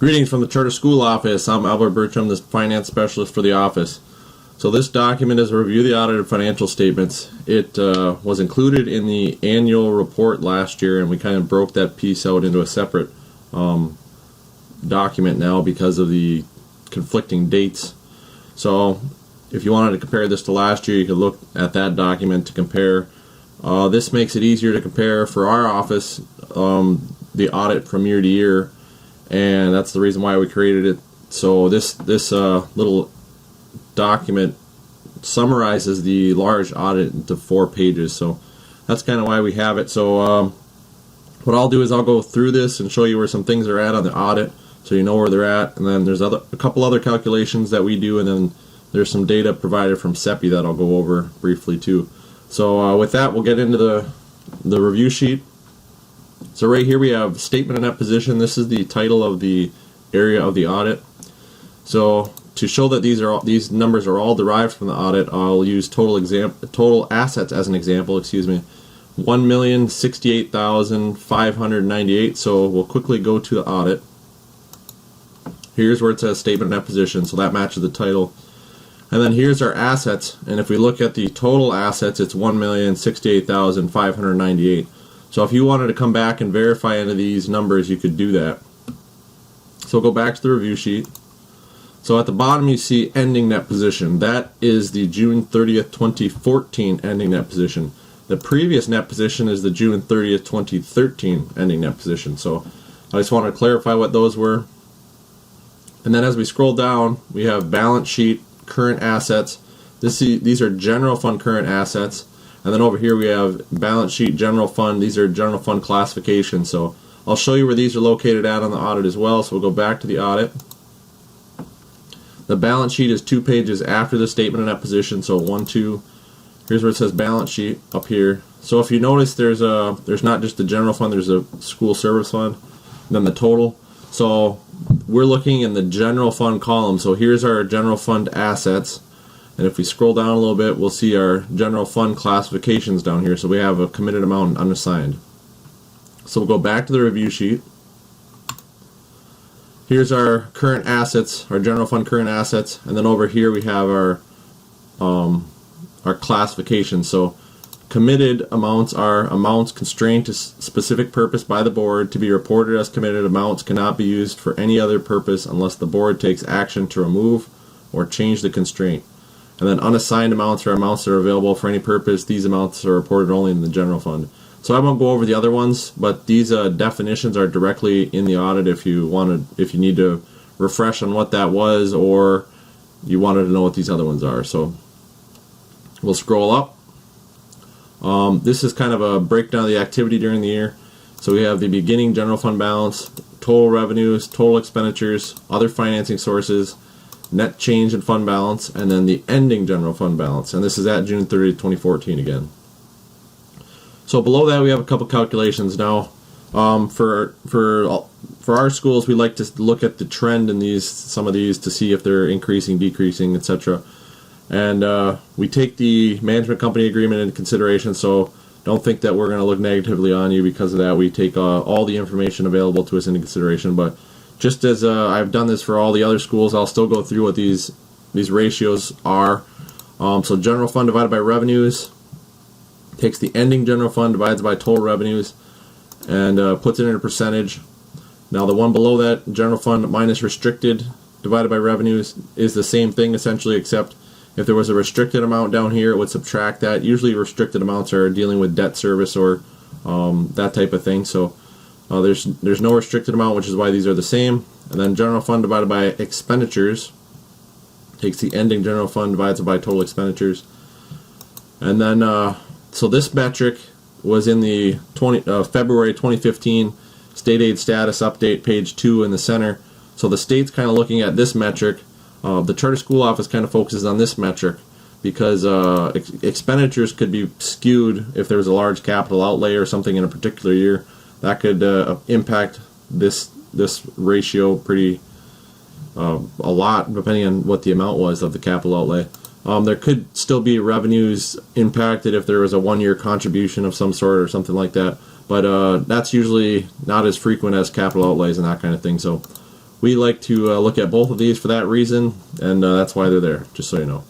Greetings from the Charter School Office. I'm Albert Bertram, the Finance Specialist for the office. So this document is a review of the audited financial statements. It was included in the annual report last year, and we kind of broke that piece out into a separate document now because of the conflicting dates. So if you wanted to compare this to last year, you could look at that document to compare. This makes it easier to compare for our office, the audit from year to year, and that's the reason why we created it. So this little document summarizes the large audit into 4 pages. So that's kind of why we have it. So what I'll do is I'll go through this and show you where some things are at on the audit, so you know where they're at. And then there's a couple other calculations that we do, and then there's some data provided from CEPI that I'll go over briefly too. So with that, we'll get into the review sheet. So right here we have statement of net position. This is the title of the area of the audit. So to show that these numbers are all derived from the audit, I'll use total assets as an example. $1,068,598. So we'll quickly go to the audit. Here's where it says statement of net position, so that matches the title. And then here's our assets, and if we look at the total assets, it's $1,068,598. So if you wanted to come back and verify any of these numbers, you could do that. So we'll go back to the review sheet. So at the bottom you see ending net position. That is the June 30th, 2014 ending net position. The previous net position is the June 30th, 2013 ending net position. So I just wanted to clarify what those were. And then as we scroll down, we have balance sheet, current assets. These are general fund current assets. And then over here we have balance sheet, general fund. These are general fund classifications. So I'll show you where these are located at on the audit as well. So we'll go back to the audit. The balance sheet is 2 pages after the statement of net position. So 1, 2. Here's where it says balance sheet up here. So if you notice, there's not just the general fund. There's a school service fund, and then the total. So we're looking in the general fund column. So here's our general fund assets. And if we scroll down a little bit, we'll see our general fund classifications down here. So we have a committed amount and unassigned. So we'll go back to the review sheet. Here's our current assets, our general fund current assets. And then over here we have our classifications. So committed amounts are amounts constrained to specific purpose by the board. To be reported as committed amounts cannot be used for any other purpose unless the board takes action to remove or change the constraint. And then unassigned amounts are amounts that are available for any purpose. These amounts are reported only in the general fund. So I won't go over the other ones, but these definitions are directly in the audit if you need to refresh on what that was, or you wanted to know what these other ones are. So we'll scroll up. This is kind of a breakdown of the activity during the year. So we have the beginning general fund balance, total revenues, total expenditures, other financing sources, net change in fund balance, and then the ending general fund balance. And this is at June 30th, 2014 again. So below that we have a couple calculations. Now for our schools, we like to look at the trend in some of these to see if they're increasing, decreasing, etc. And we take the management company agreement into consideration, so don't think that we're going to look negatively on you because of that. We take all the information available to us into consideration. But just as I've done this for all the other schools, I'll still go through what these ratios are. So general fund divided by revenues takes the ending general fund, divides by total revenues, and puts it in a percentage. Now the one below that, general fund minus restricted divided by revenues, is the same thing essentially, except if there was a restricted amount down here, it would subtract that. Usually restricted amounts are dealing with debt service or that type of thing. So there's no restricted amount, which is why these are the same. And then general fund divided by expenditures takes the ending general fund, divides it by total expenditures. And then so this metric was in the February 2015 state aid status update, page 2 in the center. So the state's kind of looking at this metric. The charter school office kind of focuses on this metric because expenditures could be skewed if there was a large capital outlay or something in a particular year. That could impact this ratio pretty a lot, depending on what the amount was of the capital outlay. There could still be revenues impacted if there was a one-year contribution of some sort or something like that, but that's usually not as frequent as capital outlays and that kind of thing. So we like to look at both of these for that reason, and that's why they're there, just so you know.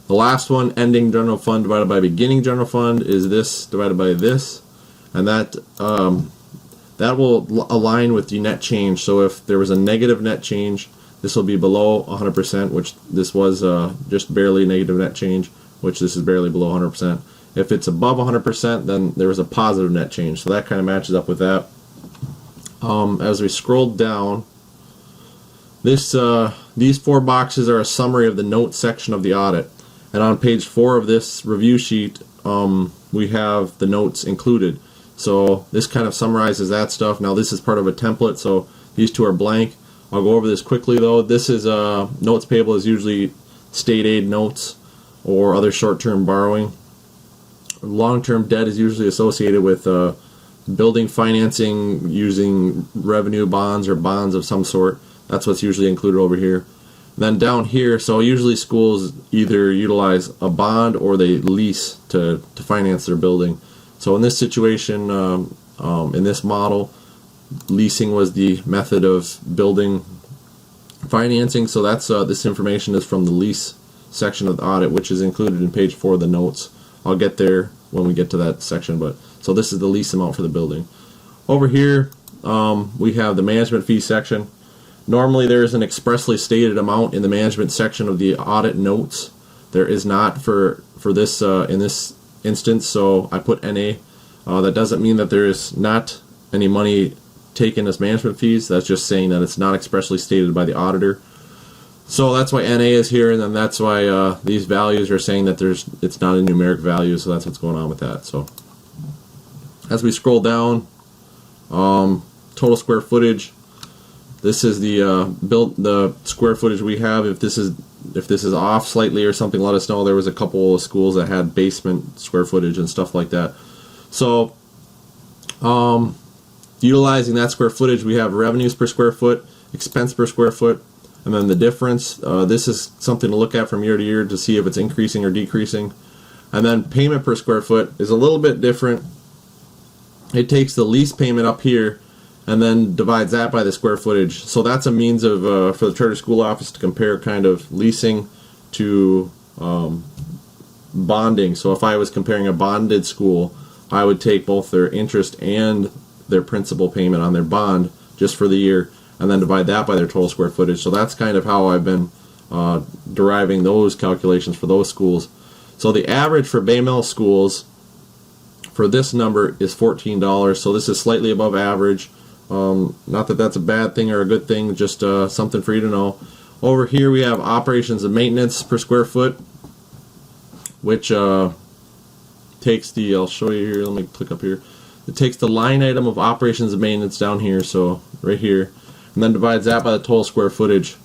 The last one, ending general fund divided by beginning general fund, is this divided by this, and that will align with the net change. So if there was a negative net change, this will be below 100%, which this was just barely negative net change, which this is barely below 100%. If it's above 100%, then there was a positive net change. So that kind of matches up with that. As we scroll down, these 4 boxes are a summary of the notes section of the audit. And on page 4 of this review sheet, we have the notes included. So this kind of summarizes that stuff. Now this is part of a template, so these 2 are blank. I'll go over this quickly though. This is notes payable is usually state aid notes or other short-term borrowing. Long-term debt is usually associated with building financing using revenue bonds or bonds of some sort. That's what's usually included over here. Then down here, so usually schools either utilize a bond or they lease to finance their building. So in this situation, in this model, leasing was the method of building financing. So that's this information is from the lease section of the audit, which is included in page 4 of the notes. I'll get there when we get to that section, but so this is the lease amount for the building. Over here, we have the management fee section. Normally there is an expressly stated amount in the management section of the audit notes. There is not for this in this instance, so I put NA. That doesn't mean that there is not any money taken as management fees. That's just saying that it's not expressly stated by the auditor. So that's why NA is here, and then that's why these values are saying that it's not a numeric value, so that's what's going on with that. So as we scroll down, total square footage. This is the square footage we have. If this is off slightly or something, let us know. There was a couple of schools that had basement square footage and stuff like that. So utilizing that square footage, we have revenues per square foot, expense per square foot, and then the difference. This is something to look at from year to year to see if it's increasing or decreasing. And then payment per square foot is a little bit different. It takes the lease payment up here and then divides that by the square footage. So that's a means of for the charter school office to compare kind of leasing to bonding. So if I was comparing a bonded school, I would take both their interest and their principal payment on their bond just for the year, and then divide that by their total square footage. So that's kind of how I've been deriving those calculations for those schools. So the average for Bay Mill schools for this number is $14. So this is slightly above average. Not that that's a bad thing or a good thing, just something for you to know. Over here we have operations and maintenance per square foot, which takes the, I'll show you here, let me click up here. It takes the line item of operations and maintenance down here, so right here, and then divides that by the total square footage.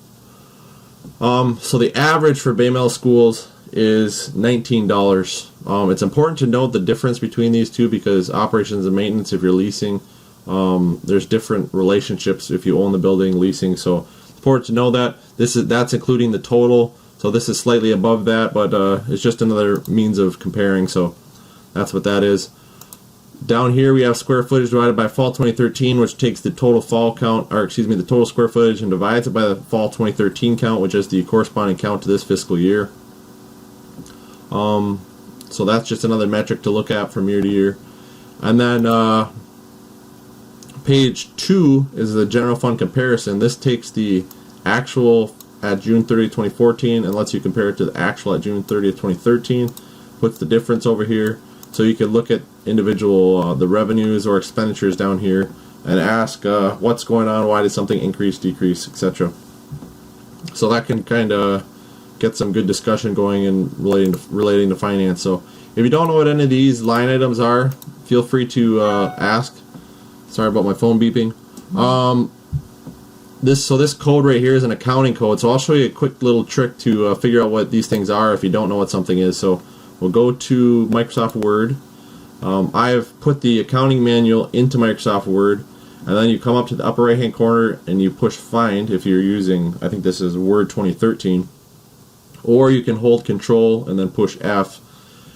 So the average for Bay Mill schools is $19. It's important to note the difference between these two because operations and maintenance, if you're leasing, there's different relationships if you own the building, leasing. So it's important to know that that's including the total. So this is slightly above that, but it's just another means of comparing. So that's what that is. Down here we have square footage divided by fall 2013, which takes the total fall count, or excuse me, the total square footage and divides it by the fall 2013 count, which is the corresponding count to this fiscal year. So that's just another metric to look at from year to year. And then page 2 is the general fund comparison. This takes the actual at June 30th, 2014 and lets you compare it to the actual at June 30th, 2013. Puts the difference over here. So you can look at individual the revenues or expenditures down here and ask what's going on, why did something increase, decrease, etc. So that can kind of get some good discussion going and relating to finance. So if you don't know what any of these line items are, feel free to ask. Sorry about my phone beeping. This code right here is an accounting code. So I'll show you a quick little trick to figure out what these things are if you don't know what something is. So we'll go to Microsoft Word. I have put the accounting manual into Microsoft Word, and then you come up to the upper right hand corner and you push find if you're using, I think this is Word 2013, or you can hold Control and then push F.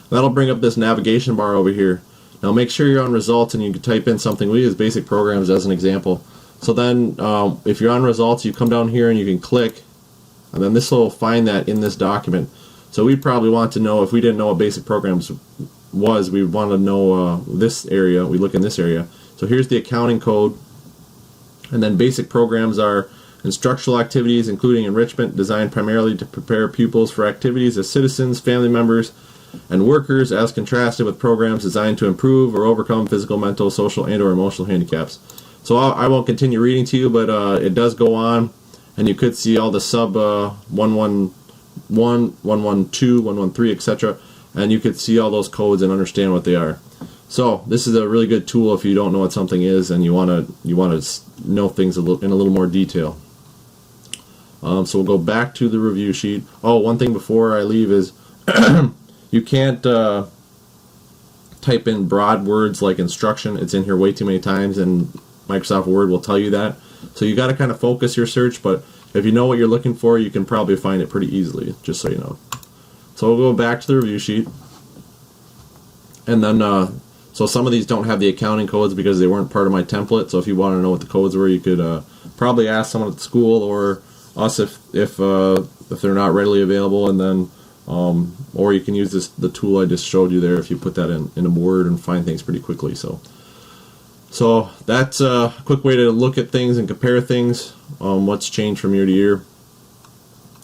That'll bring up this navigation bar over here. Now make sure you're on results and you can type in something. We use basic programs as an example. So then if you're on results, you come down here and you can click, and then this will find that in this document. So we'd probably want to know, if we didn't know what basic programs was, we would want to know this area. We look in this area. So here's the accounting code, and then basic programs are instructional activities including enrichment designed primarily to prepare pupils for activities as citizens, family members, and workers, as contrasted with programs designed to improve or overcome physical, mental, social, and or emotional handicaps. So I won't continue reading to you, but it does go on, and you could see all the sub 111, 112, 113, etc., and you could see all those codes and understand what they are. So this is a really good tool if you don't know what something is and you want to know things in a little more detail. So we'll go back to the review sheet. Oh, one thing before I leave is you can't type in broad words like instruction. It's in here way too many times, and Microsoft Word will tell you that. So you got to kind of focus your search, but if you know what you're looking for, you can probably find it pretty easily, just so you know. So we'll go back to the review sheet. And then, so some of these don't have the accounting codes because they weren't part of my template. So if you want to know what the codes were, you could probably ask someone at the school or us if they're not readily available, and then or you can use the tool I just showed you there if you put that in a Word and find things pretty quickly. So that's a quick way to look at things and compare things, what's changed from year to year.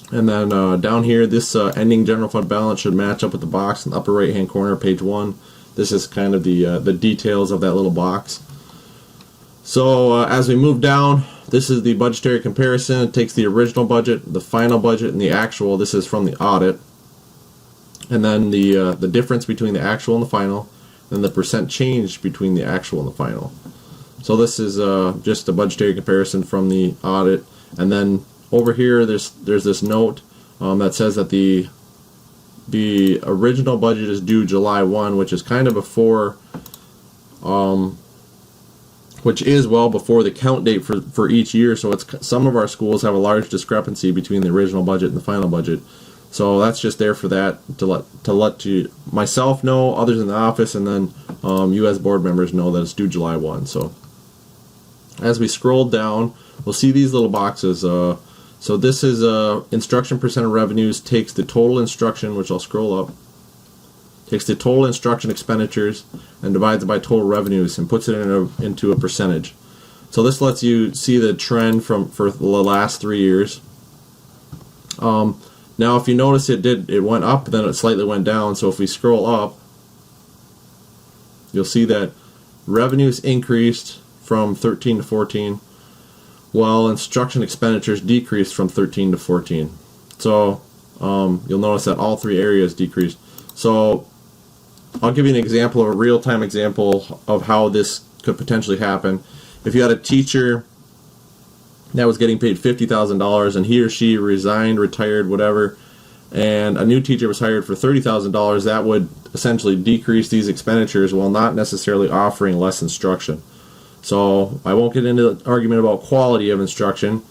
And then down here, this ending general fund balance should match up with the box in the upper right hand corner, page 1. This is kind of the details of that little box. So as we move down, this is the budgetary comparison. It takes the original budget, the final budget, and the actual. This is from the audit. And then the difference between the actual and the final, and the percent change between the actual and the final. So this is just a budgetary comparison from the audit. And then over here, there's this note that says that the original budget is due July 1, which is kind of before, which is well before the count date for each year. So some of our schools have a large discrepancy between the original budget and the final budget. So that's just there for that, to let myself know, others in the office, and then you as board members know that it's due July 1. So as we scroll down, we'll see these little boxes. So this is instruction percent of revenues, takes the total instruction, which I'll scroll up, takes the total instruction expenditures and divides it by total revenues and puts it into a percentage. So this lets you see the trend for the last 3 years. Now if you notice it went up, then it slightly went down. So if we scroll up, you'll see that revenues increased from 13 to 14, while instruction expenditures decreased from 13 to 14. So you'll notice that all 3 areas decreased. So I'll give you an example, a real-time example of how this could potentially happen. If you had a teacher that was getting paid $50,000 and he or she resigned, retired, whatever, and a new teacher was hired for $30,000, that would essentially decrease these expenditures while not necessarily offering less instruction. So I won't get into the argument about quality of instruction,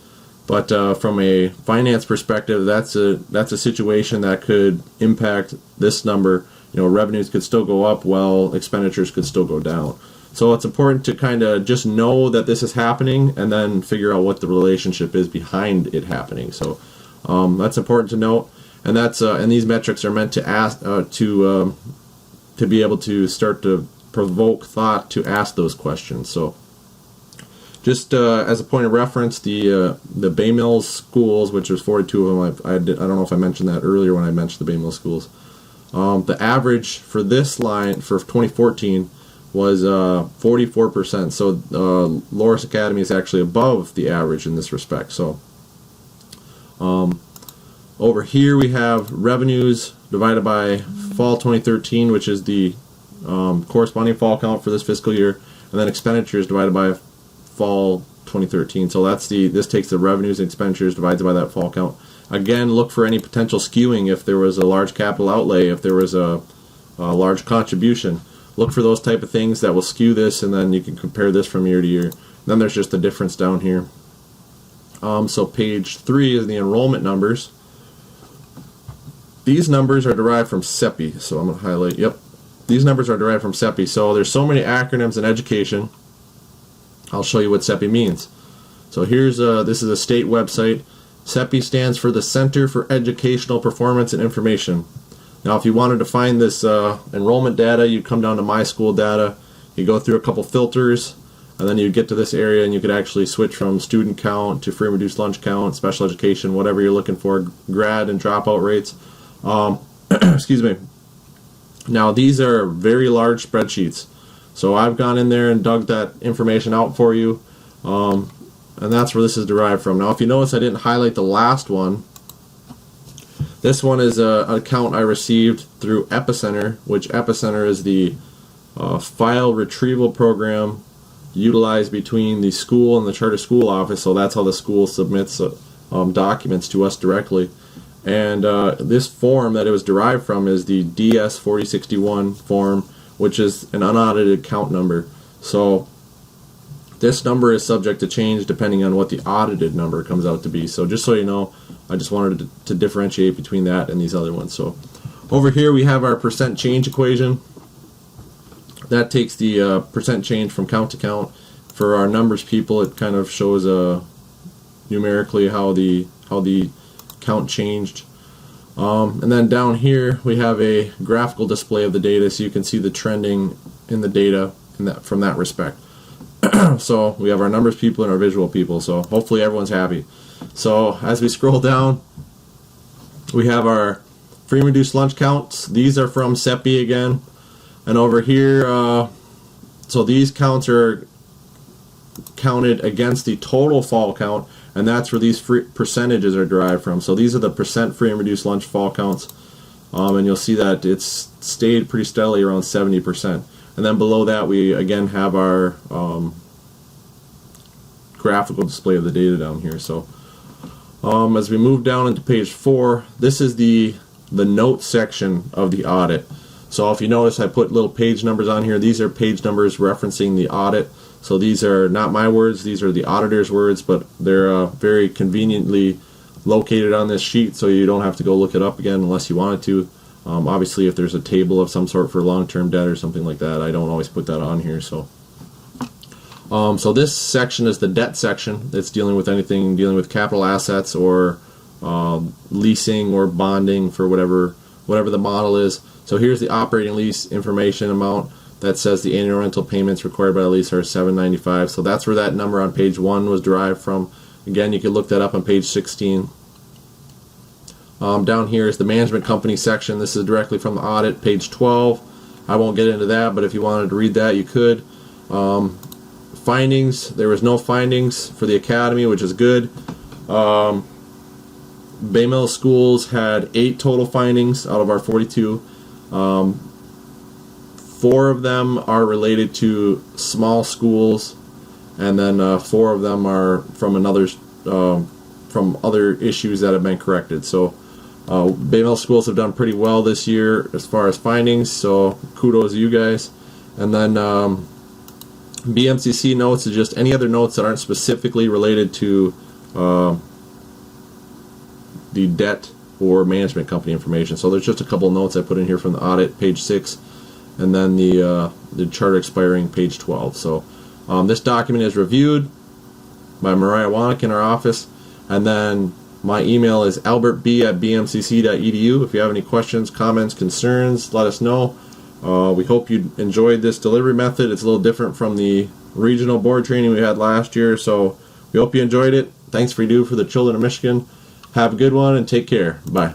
but from a finance perspective, that's a situation that could impact this number. Revenues could still go up while expenditures could still go down. So it's important to kind of just know that this is happening and then figure out what the relationship is behind it happening. So that's important to note, and and these metrics are meant to ask to be able to start to provoke thought to ask those questions. So just as a point of reference, the Bay Mills schools, which there's 42 of them, I don't know if I mentioned that earlier when I mentioned the Bay Mills schools. The average for this line for 2014 was 44%. So Laurus Academy is actually above the average in this respect. So over here we have revenues divided by fall 2013, which is the corresponding fall count for this fiscal year, and then expenditures divided by fall 2013. So this takes the revenues and expenditures, divides it by that fall count. Again, look for any potential skewing if there was a large capital outlay, if there was a large contribution. Look for those type of things that will skew this, and then you can compare this from year to year. Then there's just the difference down here. So page 3 is the enrollment numbers. These numbers are derived from CEPI, so I'm going to highlight, yep. These numbers are derived from CEPI. So there's so many acronyms in education. I'll show you what CEPI means. So here's this is a state website. CEPI stands for the Center for Educational Performance and Information. Now, if you wanted to find this enrollment data, you'd come down to My School Data. You go through a couple filters, and then you get to this area, and you could actually switch from student count to free and reduced lunch count, special education, whatever you're looking for, grad and dropout rates. Excuse me. Now, these are very large spreadsheets. So I've gone in there and dug that information out for you, and that's where this is derived from. Now, if you notice, I didn't highlight the last one. This one is an account I received through Epicenter, which Epicenter is the file retrieval program utilized between the school and the charter school office. So that's how the school submits documents to us directly. And this form that it was derived from is the DS 4061 form, which is an unaudited count number. So this number is subject to change depending on what the audited number comes out to be. So just so you know, I just wanted to differentiate between that and these other ones. So over here we have our percent change equation. That takes the percent change from count to count. For our numbers people, it kind of shows numerically how the count changed. And then down here we have a graphical display of the data, so you can see the trending in the data from that respect. So we have our numbers people and our visual people, so hopefully everyone's happy. So as we scroll down, we have our free and reduced lunch counts. These are from CEPI again. And over here, so these counts are counted against the total fall count, and that's where these percentages are derived from. So these are the percent free and reduced lunch fall counts, and you'll see that it's stayed pretty steadily around 70%. And then below that we again have our graphical display of the data down here. So as we move down into page 4, this is the note section of the audit. So if you notice, I put little page numbers on here. These are page numbers referencing the audit. So these are not my words, these are the auditor's words, but they're very conveniently located on this sheet, so you don't have to go look it up again unless you wanted to. Obviously, if there's a table of some sort for long-term debt or something like that, I don't always put that on here. So this section is the debt section. It's dealing with anything dealing with capital assets or leasing or bonding for whatever the model is. So here's the operating lease information amount that says the annual rental payments required by the lease are $795. So that's where that number on page 1 was derived from. Again, you can look that up on page 16. Down here is the management company section. This is directly from the audit, page 12. I won't get into that, but if you wanted to read that, you could. Findings, there was no findings for the academy, which is good. Bay Mill Schools had 8 total findings out of our 42. 4 of them are related to small schools, and then 4 of them are from from other issues that have been corrected. So Bay Mill Schools have done pretty well this year as far as findings, so kudos to you guys. And then BMCC notes is just any other notes that aren't specifically related to the debt or management company information. So there's just a couple notes I put in here from the audit, page 6, and then the charter expiring, page 12. So this document is reviewed by Mariah Wannick in our office, and then my email is albertb@bmcc.edu. If you have any questions, comments, concerns, let us know. We hope you enjoyed this delivery method. It's a little different from the regional board training we had last year, so we hope you enjoyed it. Thanks for you do for the children of Michigan. Have a good one and take care. Bye.